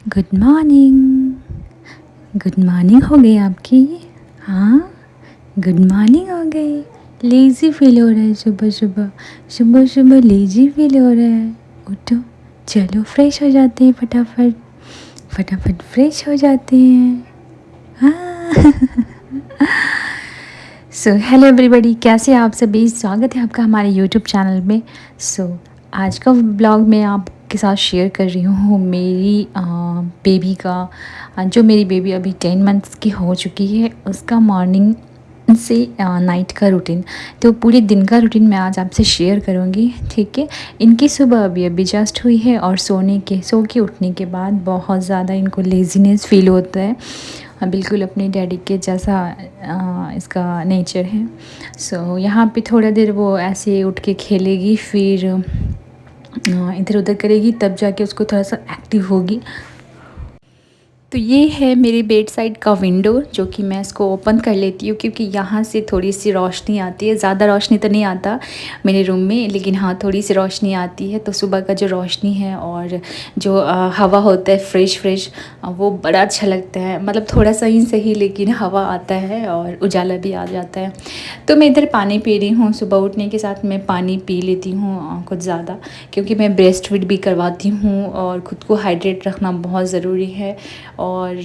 Good morning. Good morning हो गई आपकी। हाँ, गुड मॉर्निंग हो गई। लेज़ी फील हो रहा है सुबह सुबह। सुबह सुबह लेज़ी फील हो रहा है। उठो, चलो फ्रेश हो जाते हैं फटाफट। फटाफट फ्रेश हो जाते हैं। हाँ। सो हेलो एवरीबॉडी, कैसे हैं आप सभी। स्वागत है आपका हमारे यूट्यूब चैनल में। आज का ब्लॉग मैं आपके साथ शेयर कर रही हूँ मेरी बेबी का। जो मेरी बेबी अभी 10 मंथ्स की हो चुकी है, उसका मॉर्निंग से नाइट का रूटीन। तो पूरे दिन का रूटीन मैं आज आपसे शेयर करूँगी, ठीक है। इनकी सुबह अभी अभी जस्ट हुई है और सो के उठने के बाद बहुत ज़्यादा इनको लेज़ीनेस फील होता है। बिल्कुल अपने डैडी के जैसा इसका नेचर है। यहाँ पे थोड़ा देर वो ऐसे उठ के खेलेगी, फिर इधर उधर करेगी, तब जाके उसको थोड़ा सा एक्टिव होगी। तो ये है मेरे बेड साइड का विंडो, जो कि मैं इसको ओपन कर लेती हूँ क्योंकि यहाँ से थोड़ी सी रोशनी आती है। ज़्यादा रोशनी तो नहीं आता मेरे रूम में, लेकिन हाँ थोड़ी सी रोशनी आती है। तो सुबह का जो रोशनी है और जो हवा होता है फ्रेश वो बड़ा अच्छा लगता है। मतलब थोड़ा सा ही सही, लेकिन हवा आता है और उजाला भी आ जाता है। तो मैं इधर पानी पी रही हूँ। सुबह उठने के साथ मैं पानी पी लेती हूँ कुछ ज़्यादा, क्योंकि मैं ब्रेस्ट फीड भी करवाती हूँ और ख़ुद को हाइड्रेट रखना बहुत ज़रूरी है। और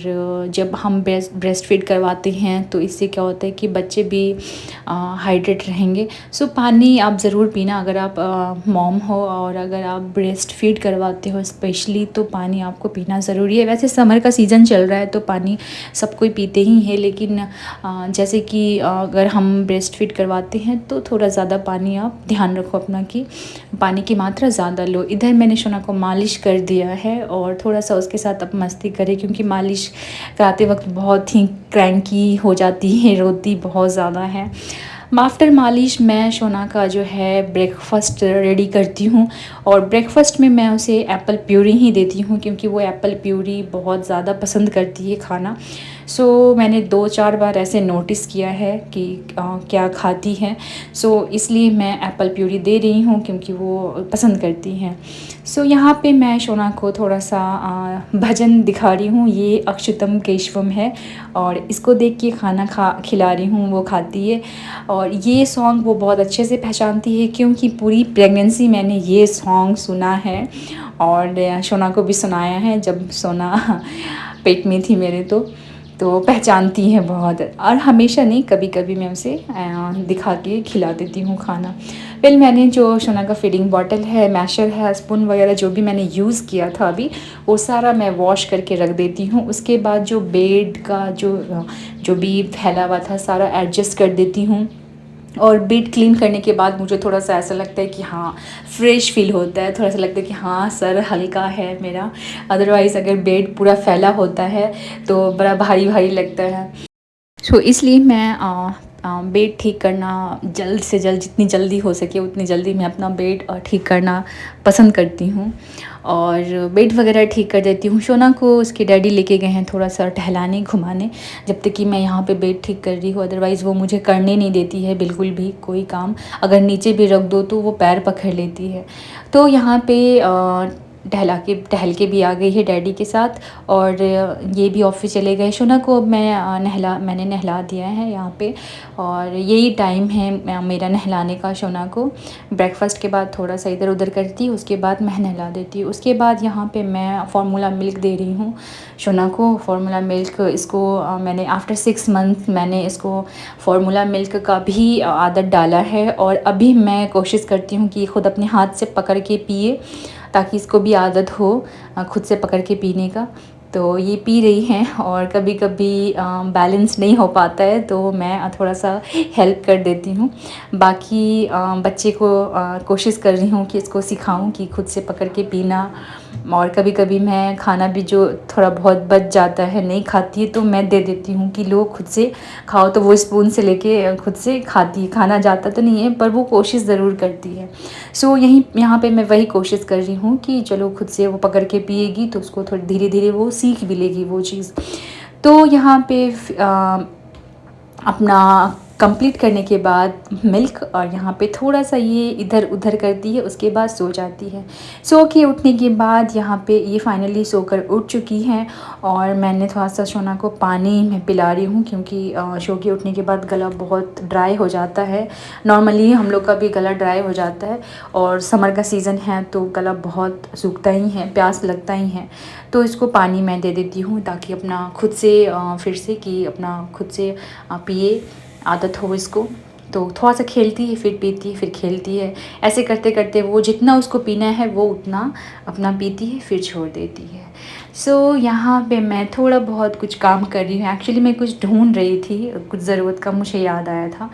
जब हम ब्रेस्ट फीड करवाते हैं तो इससे क्या होता है कि बच्चे भी हाइड्रेट रहेंगे। पानी आप ज़रूर पीना अगर आप मॉम हो और अगर आप ब्रेस्ट फीड करवाते हो स्पेशली, तो पानी आपको पीना ज़रूरी है। वैसे समर का सीज़न चल रहा है तो पानी सब कोई पीते ही है, लेकिन जैसे कि अगर हम ब्रेस्ट फीड करवाते हैं तो थोड़ा ज़्यादा पानी आप ध्यान रखो अपना, कि पानी की मात्रा ज़्यादा लो। इधर मैंने शोना को मालिश कर दिया है और थोड़ा सा उसके साथ अब मस्ती करें, क्योंकि मालिश कराते वक्त बहुत ही क्रैंकी हो जाती है, रोती बहुत ज़्यादा है। आफ्टर मालिश मैं शोना का जो है ब्रेकफास्ट रेडी करती हूँ, और ब्रेकफास्ट में मैं उसे एप्पल प्यूरी ही देती हूँ, क्योंकि वो एप्पल प्यूरी बहुत ज़्यादा पसंद करती है खाना। मैंने 2-4 बार ऐसे नोटिस किया है कि क्या खाती है। इसलिए मैं एप्पल प्यूरी दे रही हूँ, क्योंकि वो पसंद करती हैं। यहाँ पे मैं शोना को थोड़ा सा भजन दिखा रही हूँ। ये अक्षुतम केशवम है और इसको देख के खाना खिला रही हूँ, वो खाती है। और ये सॉन्ग वो बहुत अच्छे से पहचानती है, क्योंकि पूरी प्रेगनेंसी मैंने ये सॉन्ग सुना है और शोना को भी सुनाया है जब सोना पेट में थी मेरे। तो पहचानती है बहुत, और हमेशा नहीं, कभी कभी मैं उसे दिखा के खिला देती हूँ खाना। फिर मैंने जो शोना का फीडिंग बॉटल है, मैशर है, स्पून वगैरह जो भी मैंने यूज़ किया था अभी, वो सारा मैं वॉश करके रख देती हूँ। उसके बाद जो बेड का जो भी फैला हुआ था सारा एडजस्ट कर देती हूँ। और बेड क्लीन करने के बाद मुझे थोड़ा सा ऐसा लगता है कि हाँ फ्रेश फील होता है, थोड़ा सा लगता है कि हाँ सर हल्का है मेरा। अदरवाइज़ अगर बेड पूरा फैला होता है तो बड़ा भारी भारी लगता है। इसलिए मैं बेड ठीक करना जल्द से जल्द, जितनी जल्दी हो सके उतनी जल्दी मैं अपना बेड ठीक करना पसंद करती हूँ, और बेड वगैरह ठीक कर देती हूँ। शोना को उसके डैडी लेके गए हैं थोड़ा सा टहलाने घुमाने, जब तक कि मैं यहाँ पे बेड ठीक कर रही हूँ। अदरवाइज़ वो मुझे करने नहीं देती है बिल्कुल भी कोई काम। अगर नीचे भी रख दो तो वो पैर पकड़ लेती है। तो यहाँ पे टहल के भी आ गई है डैडी के साथ, और ये भी ऑफिस चले गए। शोना को मैंने नहला दिया है यहाँ पे, और यही टाइम है मेरा नहलाने का। शोना को ब्रेकफास्ट के बाद थोड़ा सा इधर उधर करती, उसके बाद मैं नहला देती हूँ। उसके बाद यहाँ पे मैं फार्मूला मिल्क दे रही हूँ शोना को। फार्मूला मिल्क इसको मैंने आफ्टर 6 मंथ मैंने इसको फार्मूला मिल्क का भी आदत डाला है, और अभी मैं कोशिश करती हूँ कि खुद अपने हाथ से पकड़ के पिए, ताकि इसको भी आदत हो खुद से पकड़ के पीने का। तो ये पी रही हैं, और कभी कभी बैलेंस नहीं हो पाता है तो मैं थोड़ा सा हेल्प कर देती हूँ। बाकी बच्चे को कोशिश कर रही हूँ कि इसको सिखाऊं कि खुद से पकड़ के पीना। और कभी कभी मैं खाना भी जो थोड़ा बहुत बच जाता है, नहीं खाती है, तो मैं दे देती हूँ कि लो खुद से खाओ। तो वो स्पून से लेके खुद से खाती है। खाना जाता तो नहीं है, पर वो कोशिश ज़रूर करती है। यहाँ पे मैं वही कोशिश कर रही हूँ कि चलो खुद से वो पकड़ के पिएगी तो उसको थोड़ी धीरे धीरे वो सीख भी लेगी वो चीज़। तो यहाँ पे अपना कंप्लीट करने के बाद मिल्क और यहाँ पे थोड़ा सा ये इधर उधर करती है, उसके बाद सो जाती है। सो के उठने के बाद यहाँ पे ये फाइनली सोकर उठ चुकी हैं और मैंने थोड़ा सा शोना को पानी में पिला रही हूँ, क्योंकि सो के उठने के बाद गला बहुत ड्राई हो जाता है। नॉर्मली हम लोग का भी गला ड्राई हो जाता है और समर का सीज़न है तो गला बहुत सूखता ही है, प्यास लगता ही है। तो इसको पानी मैं दे देती हूँ ताकि अपना खुद से फिर से कि अपना खुद से पिए, आदत हो इसको। तो थोड़ा सा खेलती है, फिर पीती है, फिर खेलती है। ऐसे करते करते वो जितना उसको पीना है वो उतना अपना पीती है, फिर छोड़ देती है। यहाँ पे मैं थोड़ा बहुत कुछ काम कर रही हूँ। एक्चुअली मैं कुछ ढूंढ रही थी, कुछ ज़रूरत का मुझे याद आया था।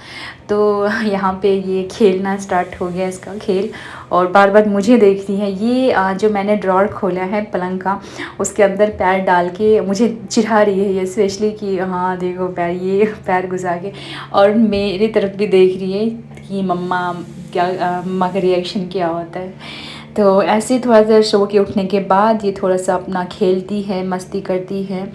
तो यहाँ पे ये खेलना स्टार्ट हो गया इसका खेल, और बार बार मुझे देख रही है। ये जो मैंने ड्रॉर खोला है पलंग का, उसके अंदर पैर डाल के मुझे चिढ़ा रही है ये, स्पेशली कि हाँ देखो पैर, ये पैर घुसा के, और मेरी तरफ भी देख रही है कि मम्मा क्या, मम्मा का रिएक्शन क्या होता है। तो ऐसे थोड़ा देर सो के उठने के बाद ये थोड़ा सा अपना खेलती है, मस्ती करती है।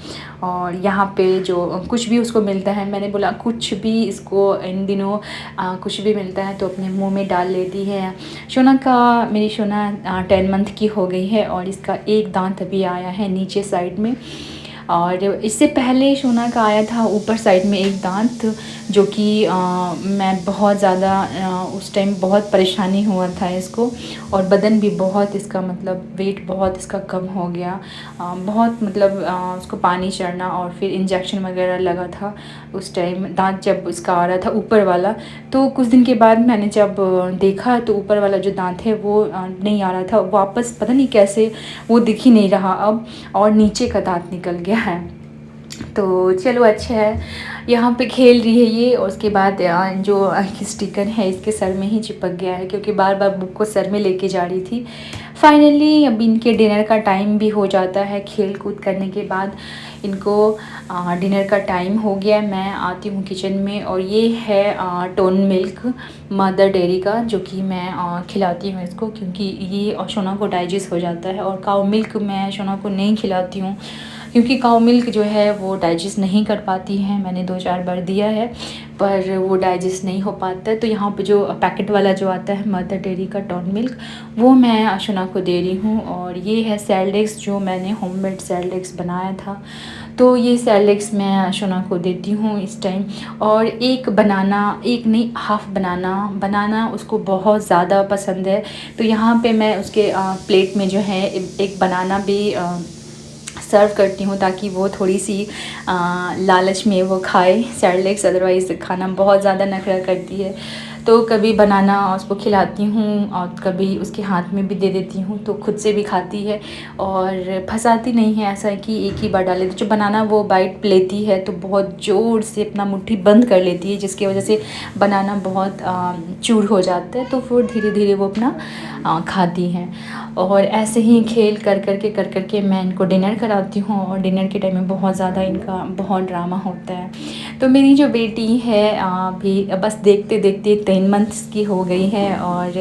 और यहाँ पे जो कुछ भी उसको मिलता है, मैंने बोला कुछ भी इसको इन दिनों कुछ भी मिलता है तो अपने मुंह में डाल लेती है। शोना का, मेरी शोना 10 मंथ की हो गई है और इसका एक दांत अभी आया है नीचे साइड में, और इससे पहले शोना का आया था ऊपर साइड में एक दांत, जो कि मैं बहुत ज़्यादा उस टाइम बहुत परेशानी हुआ था इसको, और बदन भी बहुत इसका मतलब वेट बहुत इसका कम हो गया। बहुत मतलब उसको पानी चढ़ना और फिर इंजेक्शन वगैरह लगा था उस टाइम। दांत जब उसका आ रहा था ऊपर वाला, तो कुछ दिन के बाद मैंने जब देखा तो ऊपर वाला जो दांत है वो नहीं आ रहा था वापस, पता नहीं कैसे वो दिख ही नहीं रहा अब, और नीचे का दांत निकल गया है। तो चलो अच्छा है, यहाँ पे खेल रही है ये। और उसके बाद जो स्टिकर है इसके सर में ही चिपक गया है, क्योंकि बार बार बुक को सर में लेके जा रही थी। फाइनली अब इनके डिनर का टाइम भी हो जाता है, खेल कूद करने के बाद इनको डिनर का टाइम हो गया। मैं आती हूँ किचन में, और ये है टोन मिल्क मदर डेयरी का, जो कि मैं खिलाती हूँ इसको, क्योंकि ये शोना को डाइजेस्ट हो जाता है। और काऊ मिल्क मैं शोना को नहीं खिलाती हूँ, क्योंकि काऊ मिल्क जो है वो डाइजेस्ट नहीं कर पाती है। मैंने 2-4 बार दिया है पर वो डाइजेस्ट नहीं हो पाता है। तो यहाँ पे जो पैकेट वाला जो आता है मदर डेयरी का टोन मिल्क, वो मैं आशुना को दे रही हूँ। और ये है सैलडेक्स, जो मैंने होममेड सैलडेक्स बनाया था, तो ये सैलडेक्स मैं आशुना को देती हूँ इस टाइम। और एक बनाना, एक नहीं हाफ़ बनाना उसको बहुत ज़्यादा पसंद है। तो यहाँ पे मैं उसके प्लेट में जो है एक बनाना भी सर्व करती हूँ, ताकि वो थोड़ी सी लालच में वो खाए सैलडेक्स, अदरवाइज़ खाना बहुत ज़्यादा नखरा करती है। तो कभी बनाना उसको खिलाती हूँ और कभी उसके हाथ में भी दे देती हूँ, तो खुद से भी खाती है और फंसाती नहीं है। ऐसा है कि एक ही बार डाल देती। जो बनाना वो बाइट लेती है तो बहुत ज़ोर से अपना मुट्ठी बंद कर लेती है, जिसकी वजह से बनाना बहुत चूर हो जाता है, तो फिर धीरे धीरे वो अपना खाती हैं। और ऐसे ही खेल कर करके मैं इनको डिनर कराती हूँ, और डिनर के टाइम में बहुत ज़्यादा इनका बहुत ड्रामा होता है। तो मेरी जो बेटी है अभी बस देखते देखते 10 मंथ्स की हो गई है, और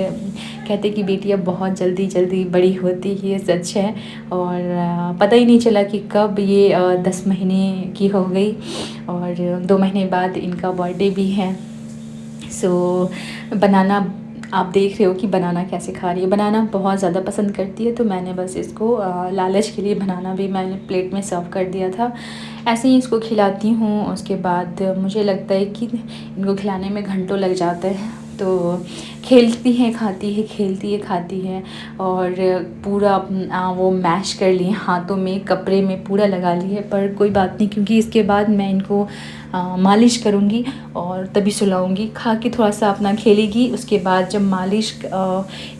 कहते कि बेटी अब बहुत जल्दी जल्दी बड़ी होती है, सच है। और पता ही नहीं चला कि कब ये 10 महीने की हो गई, और 2 महीने बाद इनका बर्थडे भी है। बनाना आप देख रहे हो कि बनाना कैसे खा रही है। बनाना बहुत ज़्यादा पसंद करती है, तो मैंने बस इसको लालच के लिए बनाना भी मैंने प्लेट में सर्व कर दिया था। ऐसे ही इसको खिलाती हूँ। उसके बाद मुझे लगता है कि इनको खिलाने में घंटों लग जाते हैं, तो खेलती है खाती है, खेलती है खाती है, और पूरा वो मैश कर लिए हाथों में, कपड़े में पूरा लगा लिए। पर कोई बात नहीं, क्योंकि इसके बाद मैं इनको मालिश करूँगी और तभी सुलाऊँगी। खा के थोड़ा सा अपना खेलेगी, उसके बाद जब मालिश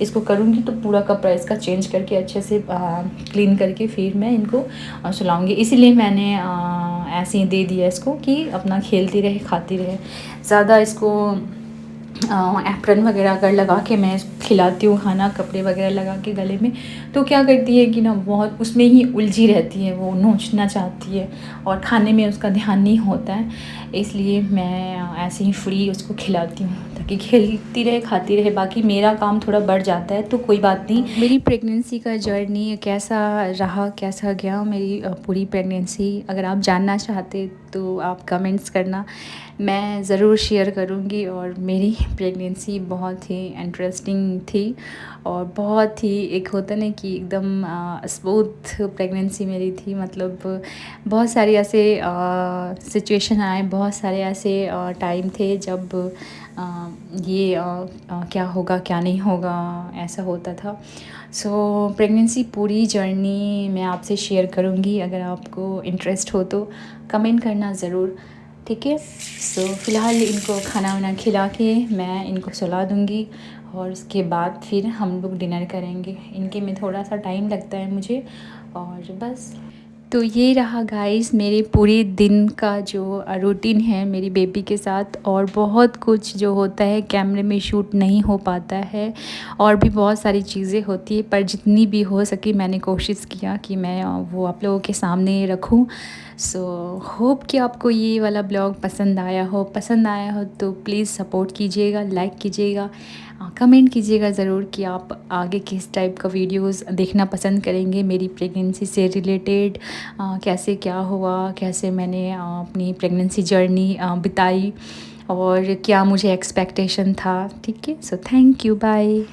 इसको करूँगी तो पूरा कपड़ा इसका चेंज करके अच्छे से क्लीन करके फिर मैं इनको सुलाऊँगी। इसीलिए मैंने ऐसे ही दे दिया इसको कि अपना खेलती रहे, खाती रहे। ज़्यादा इसको एप्रन वगैरह अगर लगा के मैं खिलाती हूँ खाना, कपड़े वगैरह लगा के गले में, तो क्या करती है कि ना बहुत उसमें ही उलझी रहती है, वो नोचना चाहती है और खाने में उसका ध्यान नहीं होता है। इसलिए मैं ऐसे ही फ्री उसको खिलाती हूँ। ताकि खेलती रहे खाती रहे, बाकी मेरा काम थोड़ा बढ़ जाता है तो कोई बात नहीं। मेरी प्रेगनेंसी का जर्नी कैसा रहा, कैसा गया मेरी पूरी प्रेगनेंसी, अगर आप जानना चाहते तो आप कमेंट्स करना, मैं ज़रूर शेयर करूँगी। और मेरी प्रेगनेंसी बहुत ही इंटरेस्टिंग थी और बहुत ही, एक होता ना कि एकदम स्मूथ प्रेगनेंसी मेरी थी। मतलब बहुत सारे ऐसे सिचुएशन आए, बहुत सारे ऐसे टाइम थे जब क्या होगा क्या नहीं होगा ऐसा होता था। सो प्रेगनेंसी पूरी जर्नी मैं आपसे शेयर करूँगी, अगर आपको इंटरेस्ट हो तो कमेंट करना ज़रूर, ठीक है। सो फ़िलहाल इनको खाना वाना खिला के मैं इनको सुला दूँगी और उसके बाद फिर हम लोग डिनर करेंगे। इनके में थोड़ा सा टाइम लगता है मुझे, और बस। तो ये रहा गाइस मेरे पूरे दिन का जो रूटीन है मेरी बेबी के साथ। और बहुत कुछ जो होता है कैमरे में शूट नहीं हो पाता है, और भी बहुत सारी चीज़ें होती है, पर जितनी भी हो सकी मैंने कोशिश किया कि मैं वो आप लोगों के सामने रखूं। सो होप कि आपको ये वाला ब्लॉग पसंद आया हो। पसंद आया हो तो प्लीज़ सपोर्ट कीजिएगा, लाइक कीजिएगा, कमेंट कीजिएगा ज़रूर कि आप आगे किस टाइप का वीडियोस देखना पसंद करेंगे मेरी प्रेगनेंसी से रिलेटेड, कैसे क्या हुआ, कैसे मैंने अपनी प्रेगनेंसी जर्नी बिताई और क्या मुझे एक्सपेक्टेशन था, ठीक है। So thank you, bye.